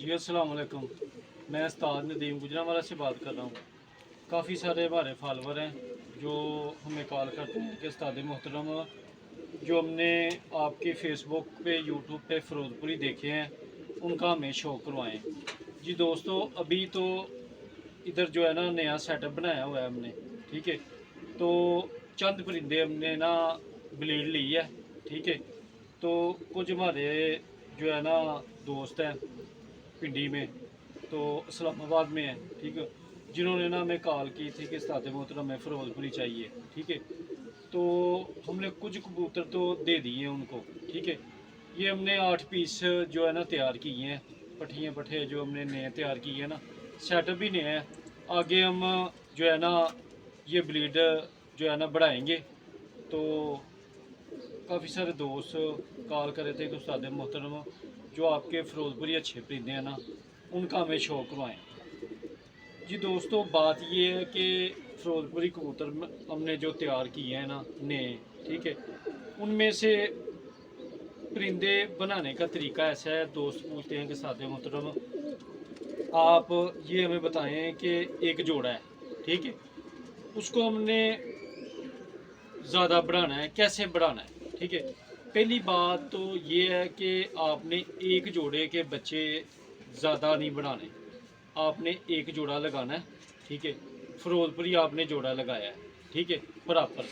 जी अस्सलाम वालेकुम। मैं उस्ताद नदीम गुजरांवाला से बात कर रहा हूँ। काफ़ी सारे हमारे फॉलोवर हैं जो हमें कॉल करते हैं कि उस्ताद मोहतरम, जो हमने आपके फेसबुक पे यूट्यूब पे फ़िरोज़पुरी देखे हैं उनका हमें शो करवाएं। जी दोस्तों, अभी तो इधर जो है ना नया सेटअप बनाया हुआ है हमने, ठीक है। तो चंद परिंदे हमने ना ब्लीड ली है, ठीक है। तो कुछ हमारे जो है ना दोस्त हैं पिंडी में, तो इस्लामाबाद में है, ठीक है, जिन्होंने ना हमें कॉल की थी कि उस्ताद मोहतरम में फ़िरोज़पुरी चाहिए, ठीक है। तो हमने कुछ कबूतर तो दे दिए उनको, ठीक है। ये हमने 8 पीस जो है ना तैयार किए हैं, पट्ठियाँ पट्ठे जो हमने नए तैयार किए हैं ना, सेटअप भी नया है। आगे हम जो है ना ये ब्लीड जो है ना बढ़ाएंगे। तो काफ़ी सारे दोस्त कॉल कर रहे थे कि उस्ताद मोहतरम, जो आपके फ़िरोज़पुरी अच्छे परिंदे हैं ना उनका हमें शौक़ करवाएँ। जी दोस्तों, बात ये है कि फ़िरोज़पुरी कबूतर हमने जो तैयार किए हैं ना नए, ठीक है, उनमें से परिंदे बनाने का तरीका ऐसा है। दोस्त पूछते हैं कि उस्ताद मोहतरम, आप ये हमें बताएं कि एक जोड़ा है, ठीक है, उसको हमने ज़्यादा बढ़ाना है, कैसे बढ़ाना है, ठीक है। पहली बात तो ये है कि आपने एक जोड़े के बच्चे ज़्यादा नहीं बढ़ाने, आपने एक जोड़ा लगाना है, ठीक है। फ़िरोज़पुरी आपने जोड़ा लगाया है, ठीक है, बराबर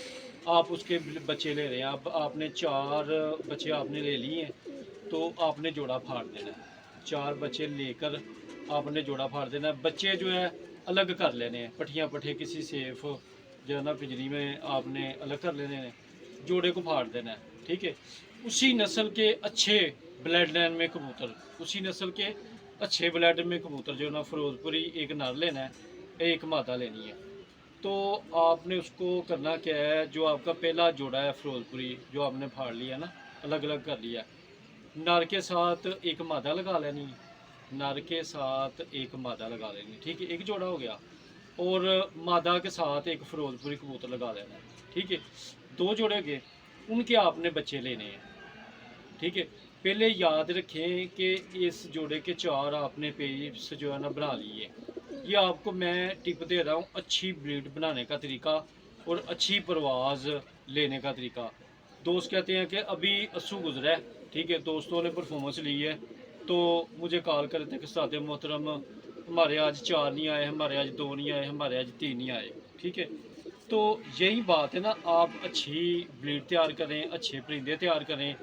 आप उसके बच्चे ले रहे हैं। अब आपने 4 बच्चे आपने ले लिए हैं, तो आपने जोड़ा फाड़ देना है। 4 बच्चे लेकर आपने जोड़ा फाड़ देना है। बच्चे जो है अलग कर लेने हैं, पट्ठियाँ पट्ठे किसी सेफ जो है ना पिंजरी में आपने अलग कर लेने हैं, जोड़े को फाड़ देना है, ठीक है। उसी नस्ल के अच्छे ब्लड लाइन में कबूतर, उसी नस्ल के अच्छे ब्लड में कबूतर जो ना फ़िरोज़पुरी एक नर लेना है, एक मादा लेनी है। तो आपने उसको करना क्या है, जो आपका पहला जोड़ा है फ़िरोज़पुरी जो आपने फाड़ लिया ना, अलग अलग कर लिया, नर के साथ एक मादा लगा लेनी, नर के साथ एक मादा लगा लेनी, ठीक है, एक जोड़ा हो गया। और मादा के साथ एक फ़िरोज़पुरी कबूतर लगा लेना है, ठीक है। 2 जोड़े गए, उनके आपने बच्चे लेने हैं, ठीक है। पहले याद रखें कि इस जोड़े के 4 आपने पीस जो है ना बना लिए। ये आपको मैं टिप दे रहा हूँ, अच्छी ब्रीड बनाने का तरीका और अच्छी परवाज़ लेने का तरीका। दोस्त कहते हैं कि अभी अस्सू गुजरा है, ठीक है, दोस्तों ने परफॉर्मेंस ली है, तो मुझे कॉल कर रहे थे कि उस्ताद मोहतरम, हमारे आज 4 नहीं आए, हमारे आज 2 नहीं आए, हमारे आज 3 नहीं आए, ठीक है। तो यही बात है ना, आप अच्छी ब्रीड तैयार करें, अच्छे परिंदे तैयार करें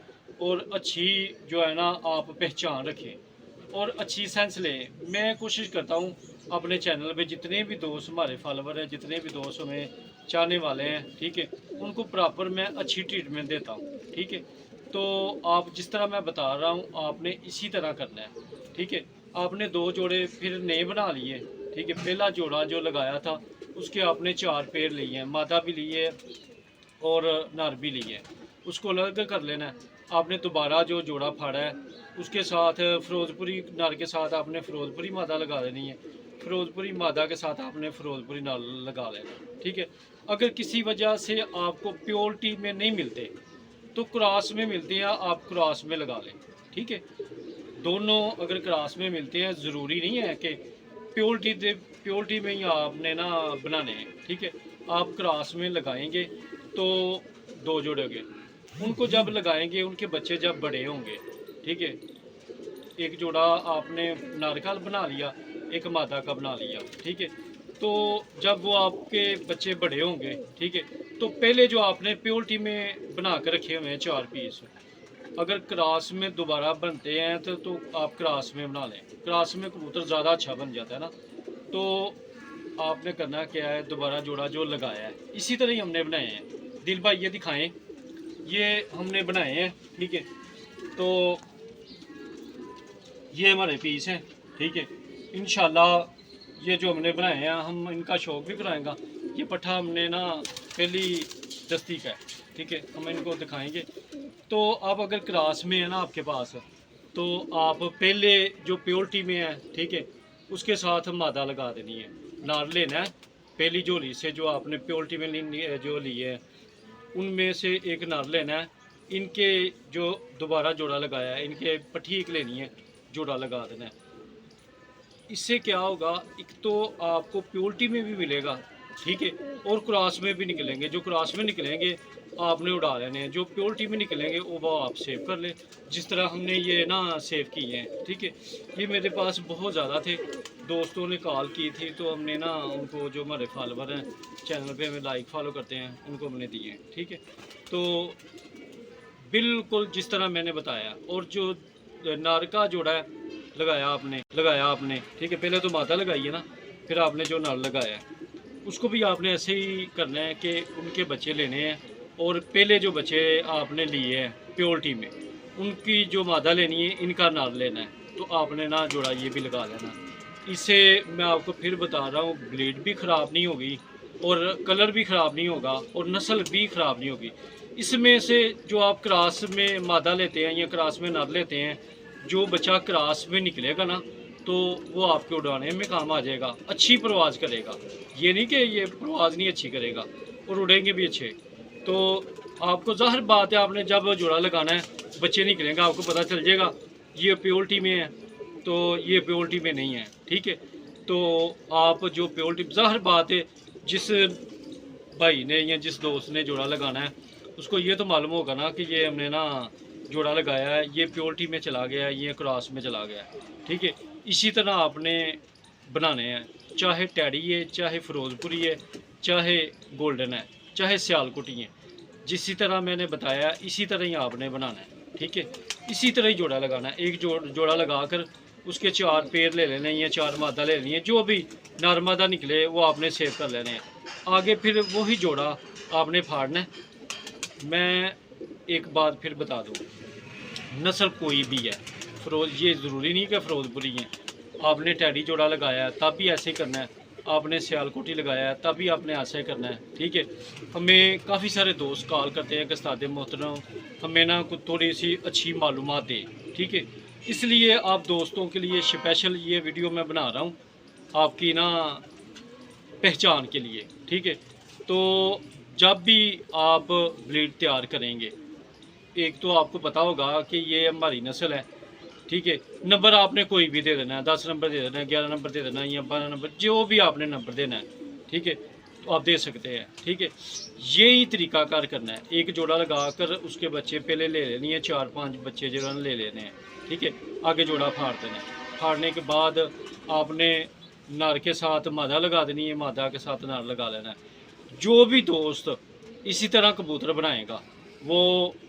और अच्छी जो है ना आप पहचान रखें और अच्छी सेंस लें। मैं कोशिश करता हूँ अपने चैनल पे जितने भी दोस्त हमारे फॉलोवर हैं, जितने भी दोस्त हमें चाहने वाले हैं, ठीक है, उनको प्रॉपर मैं अच्छी ट्रीटमेंट देता हूँ, ठीक है। तो आप जिस तरह मैं बता रहा हूँ आपने इसी तरह करना है, ठीक है। आपने 2 जोड़े फिर नए बना लिए, ठीक है। पहला जोड़ा जो लगाया था उसके आपने 4 पेड़ लिए हैं, मादा भी लिए और नर भी लिए, उसको अलग कर लेना है। आपने दोबारा जो जोड़ा फाड़ा है उसके साथ फ़िरोज़पुरी नर के साथ आपने फ़िरोज़पुरी मादा लगा देनी है, फ़िरोज़पुरी मादा के साथ आपने फ़िरोज़पुरी नर लगा लेना, ठीक है। अगर किसी वजह से आपको प्योरिटी में नहीं मिलते तो क्रॉस में मिलते हैं, आप क्रॉस में लगा लें, ठीक है। दोनों अगर क्रॉस में मिलते हैं, ज़रूरी नहीं है कि प्योरिटी में ही आपने ना बनाने हैं, ठीक है। आप क्रॉस में लगाएंगे तो 2 जोड़ोगे, उनको जब लगाएंगे उनके बच्चे जब बड़े होंगे, ठीक है, एक जोड़ा आपने नर का बना लिया, एक मादा का बना लिया, ठीक है। तो जब वो आपके बच्चे बड़े होंगे, ठीक है, तो पहले जो आपने प्योरिटी में बना कर रखे हुए हैं 4 पीस, अगर क्रॉस में दोबारा बनते हैं तो आप क्रॉस में बना लें, क्रॉस में कबूतर ज़्यादा अच्छा बन जाता है ना। तो आपने करना क्या है, दोबारा जोड़ा जो लगाया है इसी तरह ही हमने बनाए हैं। दिल भाई ये दिखाएं, ये हमने बनाए हैं, ठीक है। तो ये हमारे पीस हैं, ठीक है। इंशाल्लाह ये जो हमने बनाए हैं हम इनका शौक भी कराएंगा। ये पट्ठा हमने ना पहली दस्ती का है, ठीक है, हम इनको दिखाएंगे। तो अब अगर क्रॉस में है ना आपके पास, तो आप पहले जो प्योरिटी में है, ठीक है, उसके साथ मादा लगा देनी है, नार लेना है पहली झोली से जो आपने प्योरिटी में जो ली है उनमें से एक नर लेना है। इनके जो दोबारा जोड़ा लगाया है इनके पट्ठी एक लेनी है, जोड़ा लगा देना है। इससे क्या होगा, एक तो आपको प्योरिटी में भी मिलेगा, ठीक है, और क्रॉस में भी निकलेंगे। जो क्रॉस में निकलेंगे आपने उड़ा लेने हैं, जो प्योरिटी में निकलेंगे वो आप सेव कर लें, जिस तरह हमने ये ना सेव किए हैं, ठीक है। ये मेरे पास बहुत ज़्यादा थे, दोस्तों ने कॉल की थी तो हमने ना उनको, जो हमारे फॉलोवर हैं चैनल पे हमें लाइक फॉलो करते हैं, उनको हमने दिए हैं, ठीक है। तो बिल्कुल जिस तरह मैंने बताया, और जो नर का जोड़ा है लगाया आपने, ठीक है, पहले तो मादा लगाई है ना, फिर आपने जो नर लगाया है उसको भी आपने ऐसे ही करना है कि उनके बच्चे लेने हैं, और पहले जो बच्चे आपने लिए हैं प्योरिटी में, उनकी जो मादा लेनी है, इनका नर लेना है, तो आपने ना जोड़ा ये भी लगा लेना। इससे मैं आपको फिर बता रहा हूँ, ब्रीड भी ख़राब नहीं होगी और कलर भी ख़राब नहीं होगा और नस्ल भी ख़राब नहीं होगी। इसमें से जो आप क्रॉस में मादा लेते हैं या क्रॉस में नर लेते हैं, जो बच्चा क्रॉस में निकलेगा ना, तो वो आपके उड़ाने में काम आ जाएगा, अच्छी परवाज़ करेगा। ये नहीं कि ये परवाज़ नहीं अच्छी करेगा, और उड़ेंगे भी अच्छे। तो आपको ज़ाहिर बात है, आपने जब जोड़ा लगाना है, बच्चे निकलेंगे, आपको पता चल जाएगा ये प्योरिटी में है तो ये प्योरिटी में नहीं है, ठीक है। तो आप जो प्योरिटी, ज़ाहिर बात है, जिस भाई ने या जिस दोस्त ने जोड़ा लगाना है उसको ये तो मालूम होगा ना कि ये हमने ना जोड़ा लगाया है, ये प्योरिटी में चला गया है, ये क्रॉस में चला गया है, ठीक है। इसी तरह आपने बनाने हैं, चाहे टैडी है, चाहे फिरोजपुरी है, चाहे गोल्डन है, चाहे सियालकोटी है, जिस तरह मैंने बताया इसी तरह ही आपने बनाना है, ठीक है। इसी तरह ही जोड़ा लगाना है। एक जोड़ा लगाकर उसके 4 पैर ले लेने हैं या 4 मादा ले लेनी है, जो भी नर मादा निकले वो आपने सेव कर लेने हैं। आगे फिर वही जोड़ा आपने फाड़ना है। मैं एक बात फिर बता दूँ, नस्ल कोई भी है, ये ज़रूरी नहीं कि फिरोजपुरी है। आपने टैडी जोड़ा लगाया है तब भी ऐसे ही करना है, आपने सियालकोटी लगाया है तब भी आपने ऐसा ही करना है, ठीक है। हमें काफ़ी सारे दोस्त कॉल करते हैं कि उस्ताद मोहतरम हमें ना कुछ थोड़ी सी अच्छी मालूमात दे, ठीक है। इसलिए आप दोस्तों के लिए स्पेशल ये वीडियो मैं बना रहा हूँ, आपकी ना पहचान के लिए, ठीक है। तो जब भी आप ब्रीड तैयार करेंगे, एक तो आपको पता होगा कि ये हमारी नस्ल है, ठीक है। नंबर आपने कोई भी दे देना है, 10 नंबर दे देना है, 11 नंबर दे देना है, या 12 नंबर, जो भी आपने नंबर देना है, ठीक है, तो आप दे सकते हैं, ठीक है। यही तरीकाकार करना है। एक जोड़ा लगाकर उसके बच्चे पहले ले लेनी है, 4-5 बच्चे जो ले लेने हैं, ठीक है। आगे जोड़ा फाड़ देना है, फाड़ने के बाद आपने नर के साथ मादा लगा देनी है, मादा के साथ नर लगा लेना है। जो भी दोस्त इसी तरह कबूतर बनाएगा वो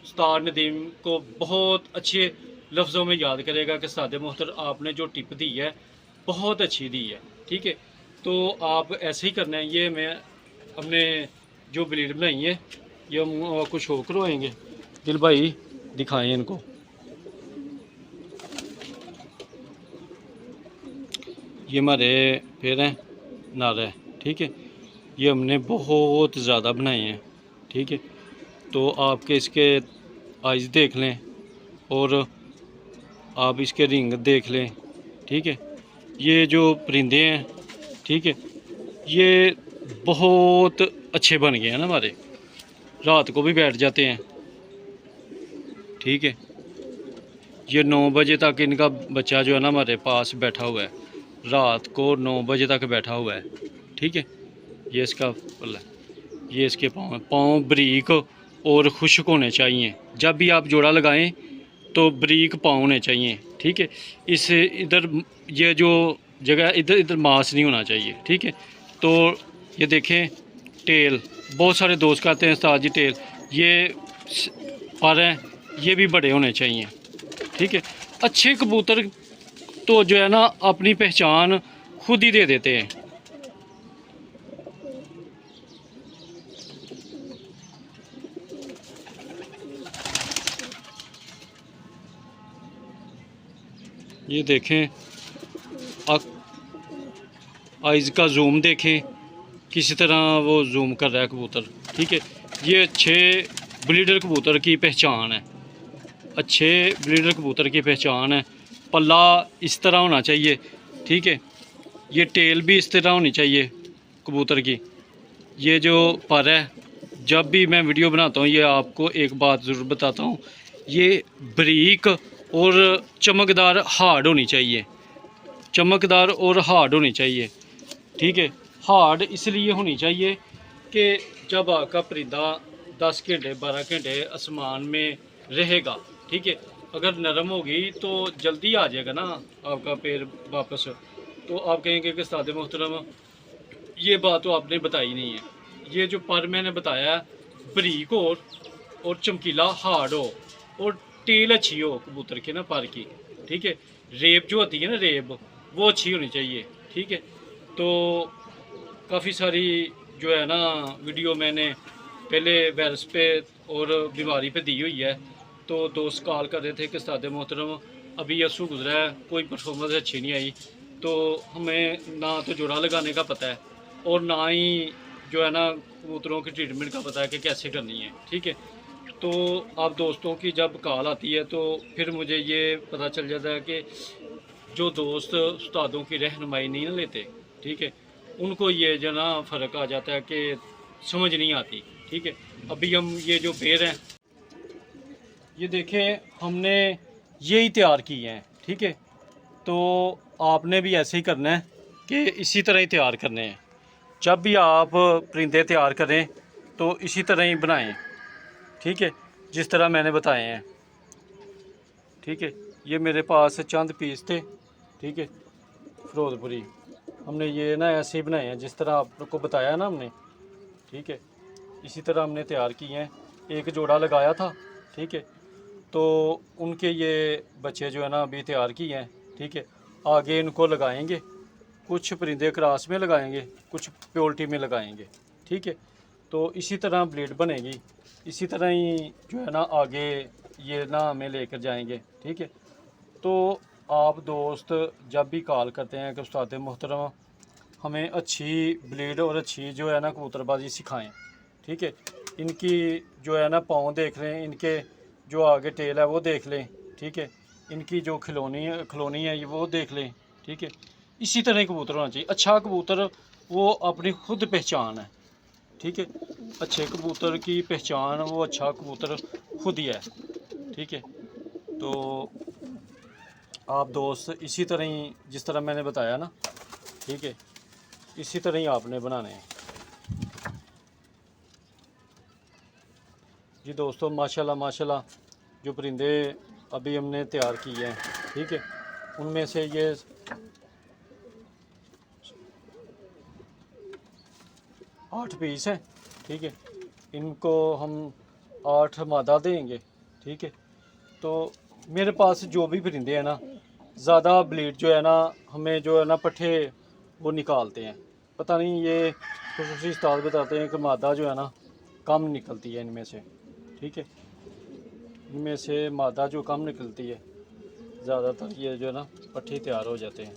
उस्ताद नदीम को बहुत अच्छे लफ्ज़ों में याद करेगा कि उस्ताद मोहतर आपने जो टिप दी है बहुत अच्छी दी है, ठीक है। तो आप ऐसे ही करना है। ये मैं हमने जो ब्रीड बनाई है, ये हम आपको शो करवाएंगे। दिल भाई दिखाएं इनको। ये हमारे पैर हैं, नर है, ठीक है। ये हमने बहुत ज़्यादा बनाए हैं, ठीक है। तो आपके इसके आइज़ देख लें और आप इसके रिंग देख लें, ठीक है। ये जो परिंदे हैं, ठीक है, ये बहुत अच्छे बन गए हैं ना हमारे, रात को भी बैठ जाते हैं, ठीक है। ये 9 बजे तक इनका बच्चा जो है ना हमारे पास बैठा हुआ है, रात को 9 बजे तक बैठा हुआ है, ठीक है। ये इसका ये इसके पाँव बारीक और खुश्क होने चाहिए। जब भी आप जोड़ा लगाएं तो बारीक पाँव होने चाहिए, ठीक है। इस इधर ये जो जगह इधर मांस नहीं होना चाहिए, ठीक है। तो ये देखें टेल, बहुत सारे दोस्त कहते हैं उस्ताद जी टेल, ये पर हैं, ये भी बड़े होने चाहिए, ठीक है। अच्छे कबूतर तो जो है ना अपनी पहचान खुद ही दे देते हैं। ये देखें, आइज़ का जूम देखें, किसी तरह वो जूम कर रहा है कबूतर, ठीक है। ये अच्छे ब्रीडर कबूतर की पहचान है, अच्छे ब्रीडर कबूतर की पहचान है। पल्ला इस तरह होना चाहिए, ठीक है। ये टेल भी इस तरह होनी चाहिए कबूतर की। ये जो पर है, जब भी मैं वीडियो बनाता हूँ ये आपको एक बात ज़रूर बताता हूँ, ये बारीक और चमकदार हार्ड होनी चाहिए। चमकदार और हार्ड होनी चाहिए। ठीक है, हार्ड इसलिए होनी चाहिए कि जब आपका परिंदा 10 घंटे 12 घंटे आसमान में रहेगा, ठीक है, अगर नरम होगी तो जल्दी आ जाएगा ना आपका पैर वापस। तो आप कहेंगे कि उस्ताद मोहतरम ये बात तो आपने बताई नहीं है। ये जो पर मैंने बताया बारीक हो और चमकीला हार्ड हो और टेल अच्छी हो कबूतर के ना पर की। ठीक है, रेब जो होती है ना रेब वो अच्छी होनी चाहिए। ठीक है, तो काफ़ी सारी जो है ना वीडियो मैंने पहले वायरस पे और बीमारी पे दी हुई है। तो दोस्त कॉल कर रहे थे कि उस्ताद मोहतरम अभी यसू गुजरा है, कोई परफॉर्मेंस अच्छी नहीं आई। तो हमें ना तो जोड़ा लगाने का पता है और ना ही जो है ना कबूतरों की ट्रीटमेंट का पता है कि कैसे करनी है। ठीक है, तो आप दोस्तों की जब कॉल आती है तो फिर मुझे ये पता चल जाता है कि जो दोस्त उस्तादों की रहनुमाई नहीं ना लेते, ठीक है, उनको ये जो ना फ़र्क आ जाता है कि समझ नहीं आती। ठीक है, अभी हम ये जो पेड़ हैं ये देखें हमने यही तैयार किए हैं। ठीक है, तो आपने भी ऐसे ही करना है कि इसी तरह ही तैयार करने हैं। जब भी आप परिंदे तैयार करें तो इसी तरह ही बनाएं। ठीक है, जिस तरह मैंने बताए हैं। ठीक है, ये मेरे पास चंद पीस थे। ठीक है, फिरोजपुरी हमने ये ना ऐसे ही बनाए हैं जिस तरह आपको बताया ना हमने। ठीक है, इसी तरह हमने तैयार किए हैं। एक जोड़ा लगाया था। ठीक है, तो उनके ये बच्चे जो है ना अभी तैयार किए हैं। ठीक है, आगे इनको लगाएंगे, कुछ परिंदे क्रास में लगाएंगे, कुछ पोल्ट्री में लगाएंगे। ठीक है, तो इसी तरह ब्लीड बनेगी, इसी तरह ही जो है ना आगे ये ना हमें लेकर जाएंगे। ठीक है, तो आप दोस्त जब भी कॉल करते हैं कि उस्ताद मोहतरम हमें अच्छी ब्लीड और अच्छी जो है ना कबूतरबाजी सिखाएं। ठीक है, इनकी जो है ना पाँव देख लें, इनके जो आगे टेल है वो देख लें। ठीक है, इनकी जो खिलौनी है ये वो देख लें। ठीक है, इसी तरह कबूतर होना चाहिए। अच्छा कबूतर वो अपनी खुद पहचान है। ठीक है, अच्छे कबूतर की पहचान वो अच्छा कबूतर खुद ही है। ठीक है, तो आप दोस्त इसी तरह ही जिस तरह मैंने बताया ना, ठीक है, इसी तरह ही आपने बनाने हैं। जी दोस्तों, माशाल्लाह माशाल्लाह जो परिंदे अभी हमने तैयार किए हैं, ठीक है, उनमें से ये 8 पीस हैं। ठीक है, इनको हम 8 मादा देंगे। ठीक है, तो मेरे पास जो भी परिंदे हैं ना ज़्यादा ब्लीड जो है ना हमें जो है ना पट्ठे वो निकालते हैं। पता नहीं ये खुसूसी उस्ताद बताते हैं कि मादा जो है ना कम निकलती है इनमें से। ठीक है, इनमें से मादा जो कम निकलती है, ज़्यादातर ये जो है ना पट्ठे तैयार हो जाते हैं।